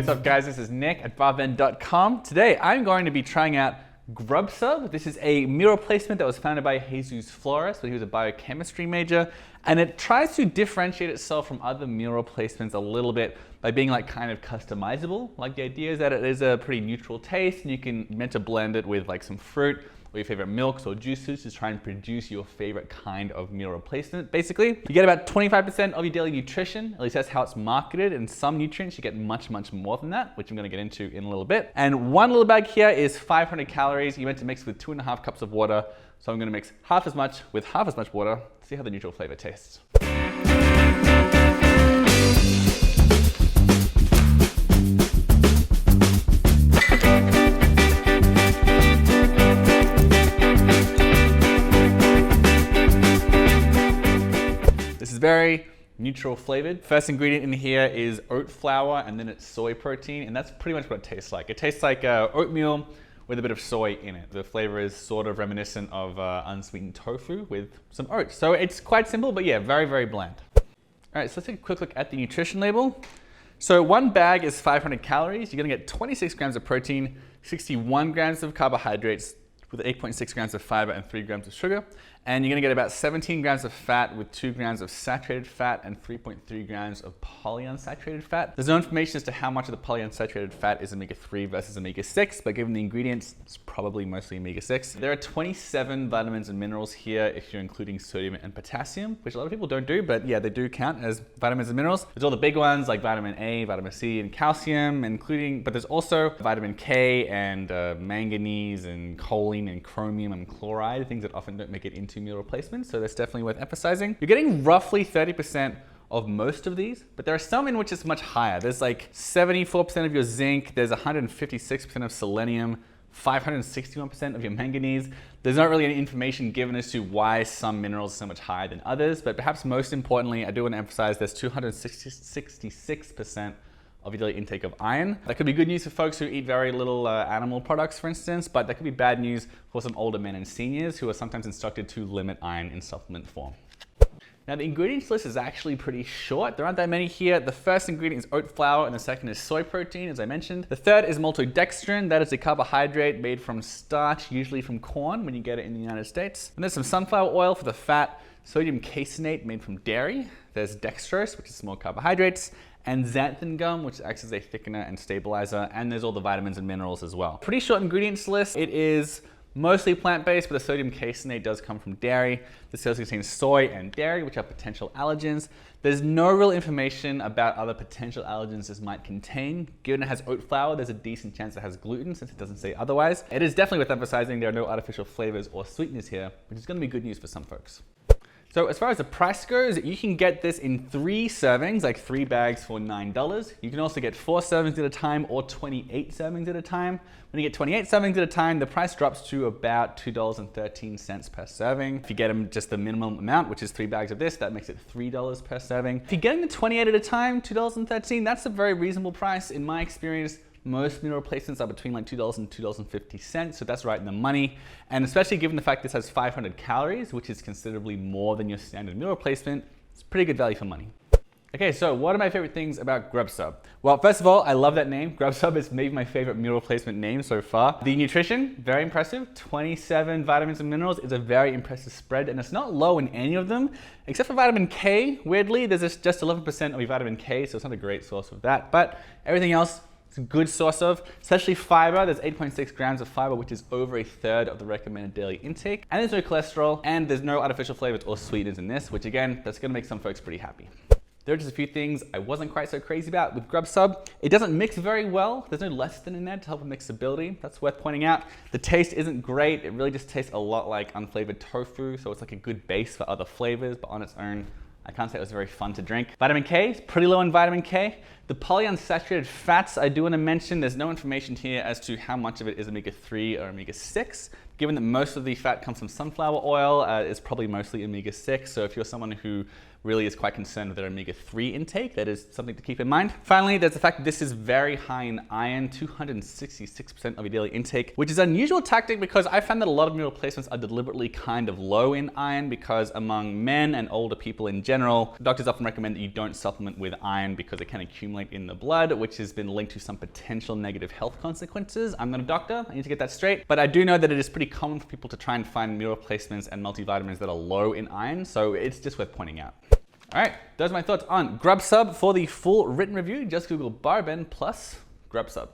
What's up guys, this is Nick at BarBend.com. Today I'm going to be trying out GrubSub. This is a meal replacement that was founded by Jesus Flores, when he was a biochemistry major, and it tries to differentiate itself from other meal replacements a little bit by being like kind of customizable. Like the idea is that it is a pretty neutral taste and you can meant to blend it with like some fruit or your favorite milks or juices to try and produce your favorite kind of meal replacement. Basically, you get about 25% of your daily nutrition, at least that's how it's marketed, and some nutrients you get much more than that, which I'm gonna get into in a little bit. And one little bag here is 500 calories. You're meant to mix with 2.5 cups of water. So I'm gonna mix half as much with half as much water, see how the neutral flavor tastes. Very neutral flavored. First ingredient in here is oat flour, and then it's soy protein, and that's pretty much what it tastes like. It tastes like oatmeal with a bit of soy in it. The flavor is sort of reminiscent of unsweetened tofu with some oats. So it's quite simple, but yeah, very bland. All right, so let's take a quick look at the nutrition label. So one bag is 500 calories. You're gonna get 26 grams of protein, 61 grams of carbohydrates, with 8.6 grams of fiber and 3 grams of sugar. And you're gonna get about 17 grams of fat with 2 grams of saturated fat and 3.3 grams of polyunsaturated fat. There's no information as to how much of the polyunsaturated fat is omega-3 versus omega-6, but given the ingredients, it's probably mostly omega-6. There are 27 vitamins and minerals here if you're including sodium and potassium, which a lot of people don't do, but yeah, they do count as vitamins and minerals. There's all the big ones like vitamin A, vitamin C, and calcium, but there's also vitamin K and manganese and choline and chromium and chloride, things that often don't make it into meal replacements, so that's definitely worth emphasizing. You're getting roughly 30% of most of these, but there are some in which it's much higher. There's like 74% of your zinc, there's 156% of selenium, 561% of your manganese. There's not really any information given as to why some minerals are so much higher than others, but perhaps most importantly, I do want to emphasize there's 266% of your daily intake of iron. That could be good news for folks who eat very little animal products, for instance, but that could be bad news for some older men and seniors who are sometimes instructed to limit iron in supplement form. Now the ingredients list is actually pretty short. There aren't that many here. The first ingredient is oat flour and the second is soy protein, as I mentioned. The third is maltodextrin. That is a carbohydrate made from starch, usually from corn when you get it in the United States. And there's some sunflower oil for the fat, sodium caseinate made from dairy. There's dextrose, which is small carbohydrates, and xanthan gum, which acts as a thickener and stabilizer, and there's all the vitamins and minerals as well. Pretty short ingredients list. It is mostly plant-based, but the sodium caseinate does come from dairy. This also contains soy and dairy, which are potential allergens. There's no real information about other potential allergens this might contain. Given it has oat flour, there's a decent chance it has gluten, since it doesn't say otherwise. It is definitely worth emphasizing there are no artificial flavors or sweeteners here, which is gonna be good news for some folks. So as far as the price goes, you can get this in 3 servings, like 3 bags for $9. You can also get 4 servings at a time or 28 servings at a time. When you get 28 servings at a time, the price drops to about $2.13 per serving. If you get them just the minimum amount, which is 3 bags of this, that makes it $3 per serving. If you're getting the 28 at a time, $2.13, that's a very reasonable price. In my experience, most meal replacements are between like $2 and $2.50, so that's right in the money. And especially given the fact this has 500 calories, which is considerably more than your standard meal replacement, it's pretty good value for money. Okay, so what are my favorite things about GrubSub? Well, first of all, I love that name. GrubSub is maybe my favorite meal replacement name so far. The nutrition, very impressive. 27 vitamins and minerals is a very impressive spread, and it's not low in any of them, except for vitamin K. Weirdly, there's just 11% of your vitamin K, so it's not a great source of that, but everything else, it's a good source of, especially fiber. There's 8.6 grams of fiber, which is over 1/3 of the recommended daily intake. And there's no cholesterol, and there's no artificial flavors or sweeteners in this, which again, that's gonna make some folks pretty happy. There are just a few things I wasn't quite so crazy about with GrubSub. It doesn't mix very well. There's no lecithin in there to help with mixability. That's worth pointing out. The taste isn't great. It really just tastes a lot like unflavored tofu, so it's like a good base for other flavors, but on its own, I can't say it was very fun to drink. Vitamin K is pretty low in vitamin K. The polyunsaturated fats, I do want to mention, there's no information here as to how much of it is omega-3 or omega-6. Given that most of the fat comes from sunflower oil, it's probably mostly omega-6. So if you're someone who really is quite concerned with their omega-3 intake, that is something to keep in mind. Finally, there's the fact that this is very high in iron, 266% of your daily intake, which is an unusual tactic because I found that a lot of meal replacements are deliberately kind of low in iron because among men and older people in general, doctors often recommend that you don't supplement with iron because it can accumulate in the blood, which has been linked to some potential negative health consequences. I'm not a doctor, I need to get that straight, but I do know that it is pretty common for people to try and find meal replacements and multivitamins that are low in iron, so it's just worth pointing out. All right, those are my thoughts on GrubSub. For the full written review, just Google BarBend plus GrubSub.